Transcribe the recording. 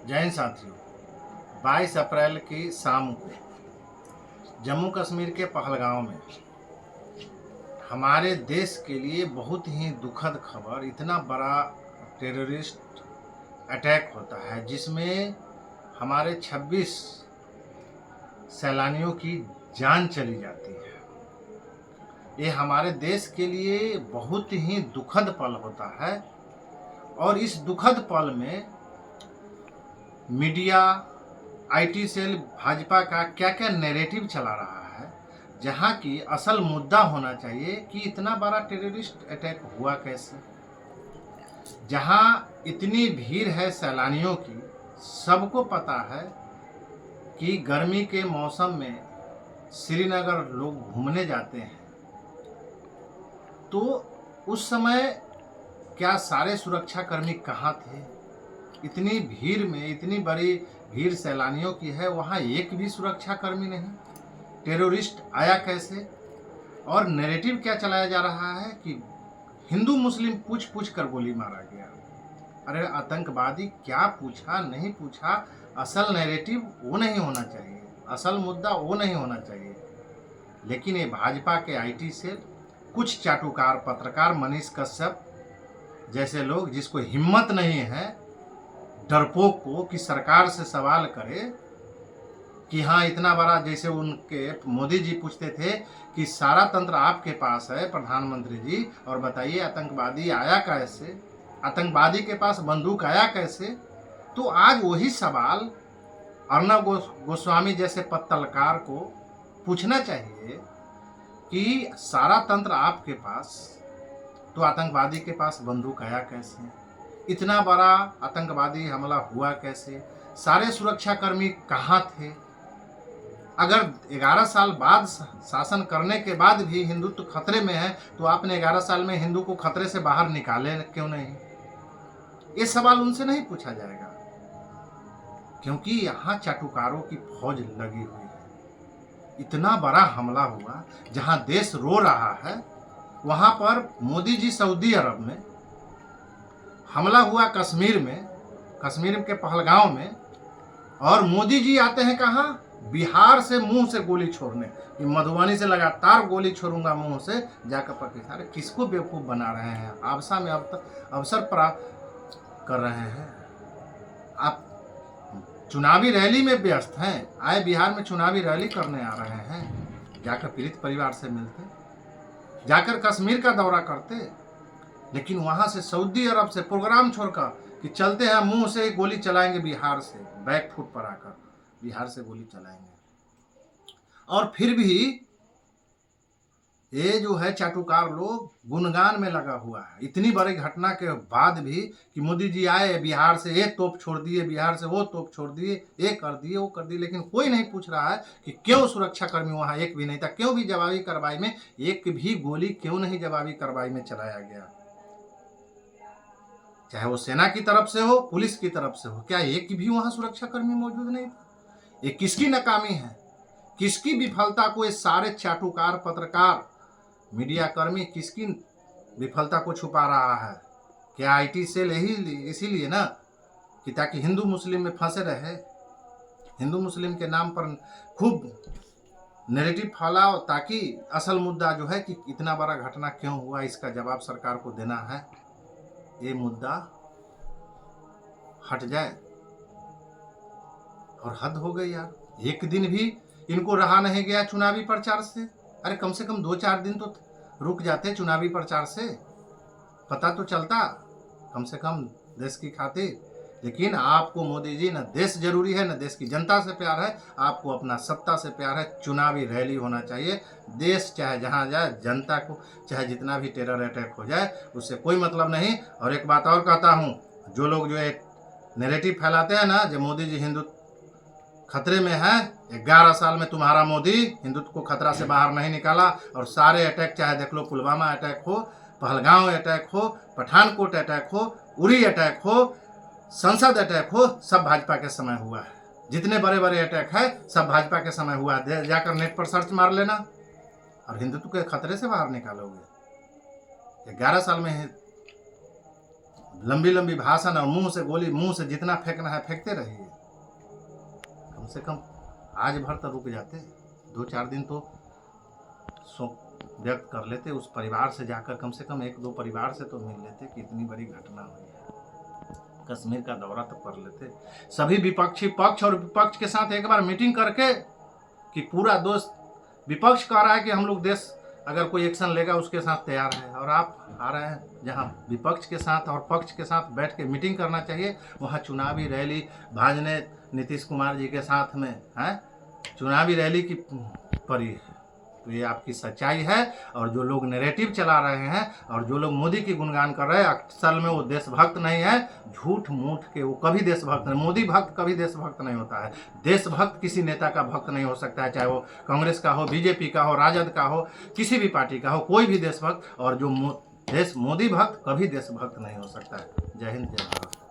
जय हिंद साथियों। 22 अप्रैल की शाम को जम्मू कश्मीर के पहलगांव में हमारे देश के लिए बहुत ही दुखद खबर, इतना बड़ा टेररिस्ट अटैक होता है जिसमें हमारे 26 सैलानियों की जान चली जाती है। ये हमारे देश के लिए बहुत ही दुखद पल होता है और इस दुखद पल में मीडिया, आईटी सेल, भाजपा का क्या क्या नैरेटिव चला रहा है, जहां की असल मुद्दा होना चाहिए कि इतना बड़ा टेररिस्ट अटैक हुआ कैसे। जहां इतनी भीड़ है सैलानियों की, सबको पता है कि गर्मी के मौसम में श्रीनगर लोग घूमने जाते हैं, तो उस समय क्या सारे सुरक्षाकर्मी कहाँ थे? इतनी भीड़ में, इतनी बड़ी भीड़ सैलानियों की है, वहाँ एक भी सुरक्षाकर्मी नहीं। टेररिस्ट आया कैसे? और नैरेटिव क्या चलाया जा रहा है कि हिंदू मुस्लिम पूछ पूछ कर गोली मारा गया। अरे आतंकवादी क्या पूछा नहीं पूछा, असल नैरेटिव वो नहीं होना चाहिए, असल मुद्दा वो नहीं होना चाहिए। लेकिन ये भाजपा के आईटी से कुछ चाटुकार पत्रकार, मनीष कश्यप जैसे लोग, जिसको हिम्मत नहीं है डरपोक को कि सरकार से सवाल करे कि हाँ इतना बड़ा, जैसे उनके मोदी जी पूछते थे कि सारा तंत्र आपके पास है प्रधानमंत्री जी, और बताइए आतंकवादी आया कैसे, आतंकवादी के पास बंदूक आया कैसे। तो आज वही सवाल अर्नब गोस्वामी जैसे पत्रकार को पूछना चाहिए कि सारा तंत्र आपके पास, तो आतंकवादी के पास बंदूक आया कैसे, इतना बड़ा आतंकवादी हमला हुआ कैसे, सारे सुरक्षाकर्मी कहाँ थे। अगर 11 साल बाद शासन करने के बाद भी हिंदुत्व खतरे में है, तो आपने 11 साल में हिंदू को खतरे से बाहर निकाले क्यों नहीं? ये सवाल उनसे नहीं पूछा जाएगा, क्योंकि यहाँ चाटुकारों की फौज लगी हुई है। इतना बड़ा हमला हुआ, जहाँ देश रो रहा है, वहाँ पर मोदी जी सऊदी अरब में, हमला हुआ कश्मीर में, कश्मीर के पहलगांव में, और मोदी जी आते हैं कहाँ? बिहार से मुंह से गोली छोड़ने कि मधुबनी से लगातार गोली छोड़ूंगा मुंह से, जाकर पाकिस्तान। अरे किसको बेवकूफ़ बना रहे हैं? आबसा में अब तक अवसर प्राप्त कर रहे हैं। आप चुनावी रैली में व्यस्त हैं, आए बिहार में चुनावी रैली करने आ रहे हैं, जाकर पीड़ित परिवार से मिलते, जाकर कश्मीर का दौरा करते, लेकिन वहाँ से सऊदी अरब से प्रोग्राम छोड़कर कि चलते हैं मुंह से गोली चलाएंगे, बिहार से बैक फुट पर आकर बिहार से गोली चलाएंगे। और फिर भी ये जो है चाटुकार लोग गुणगान में लगा हुआ है, इतनी बड़ी घटना के बाद भी कि मोदी जी आए, बिहार से ये तोप छोड़ दिए, बिहार से वो तोप छोड़ दिए, ये कर दिए, वो कर दिए, लेकिन कोई नहीं पूछ रहा है कि क्यों सुरक्षाकर्मी वहाँ एक भी नहीं था, क्यों भी जवाबी कार्रवाई में एक भी गोली क्यों नहीं जवाबी कार्रवाई में चलाया गया, चाहे वो सेना की तरफ से हो, पुलिस की तरफ से हो। क्या एक भी वहां सुरक्षाकर्मी मौजूद नहीं था? ये किसकी नाकामी है, किसकी विफलता को ये सारे चाटुकार पत्रकार, मीडिया कर्मी किसकी विफलता को छुपा रहा है? क्या आईटी सेल यही इसीलिए ना कि ताकि हिंदू मुस्लिम में फंसे रहे, हिंदू मुस्लिम के नाम पर खूब नैरेटिव फैलाओ, ताकि असल मुद्दा जो है कि इतना बड़ा घटना क्यों हुआ, इसका जवाब सरकार को देना है, ये मुद्दा हट जाए। और हद हो गई यार, एक दिन भी इनको रहा नहीं गया चुनावी प्रचार से। अरे कम से कम 2-4 दिन तो रुक जाते चुनावी प्रचार से, पता तो चलता कम से कम देश की खातिर। लेकिन आपको मोदी जी, न देश जरूरी है, न देश की जनता से प्यार है, आपको अपना सत्ता से प्यार है। चुनावी रैली होना चाहिए, देश चाहे जहाँ जाए, जनता को चाहे जितना भी टेरर अटैक हो जाए उससे कोई मतलब नहीं। और एक बात और कहता हूँ, जो लोग जो एक नैरेटिव फैलाते हैं ना, जो मोदी जी हिंदुत्व खतरे में है, 11 साल में तुम्हारा मोदी हिंदुत्व को खतरा से बाहर नहीं निकाला। और सारे अटैक, चाहे देख लो पुलवामा अटैक हो, पहलगांव अटैक हो, पठानकोट अटैक हो, उरी अटैक हो, संसद अटैक हो, सब भाजपा के समय हुआ है। जितने बड़े बड़े अटैक है सब भाजपा के समय हुआ है। जाकर नेट पर सर्च मार लेना और हिंदुत्व के खतरे से बाहर निकालोगे। 11 साल में लंबी लंबी भाषण और मुंह से गोली, मुंह से जितना फेंकना है फेंकते रहिए। कम से कम आज भर तो रुक जाते, 2-4 दिन तो शोक व्यक्त कर लेते, उस परिवार से जाकर कम से कम 1-2 परिवार से तो मिल लेते कि इतनी बड़ी घटना हुई है। कश्मीर का दौरा तो कर लेते, सभी विपक्षी पक्ष और विपक्ष के साथ एक बार मीटिंग करके, कि पूरा दोस्त विपक्ष कह रहा है कि हम लोग देश अगर कोई एक्शन लेगा उसके साथ तैयार है, और आप आ रहे हैं जहां विपक्ष के साथ और पक्ष के साथ बैठ के मीटिंग करना चाहिए, वहां चुनावी रैली भाजने नीतीश कुमार जी के साथ में है, चुनावी रैली की परी है। तो ये आपकी सच्चाई है। और जो लोग नैरेटिव चला रहे हैं और जो लोग मोदी की गुणगान कर रहे हैं, असल में वो देशभक्त नहीं है, झूठ मूठ के वो कभी देशभक्त नहीं। मोदी भक्त कभी देशभक्त नहीं होता है। देशभक्त किसी नेता का भक्त नहीं हो सकता है, चाहे वो कांग्रेस का हो, बीजेपी का हो, राजद का हो, किसी भी पार्टी का हो, कोई भी देशभक्त। और जो मोदी भक्त कभी देशभक्त नहीं हो सकता है। जय हिंद, जय भारत।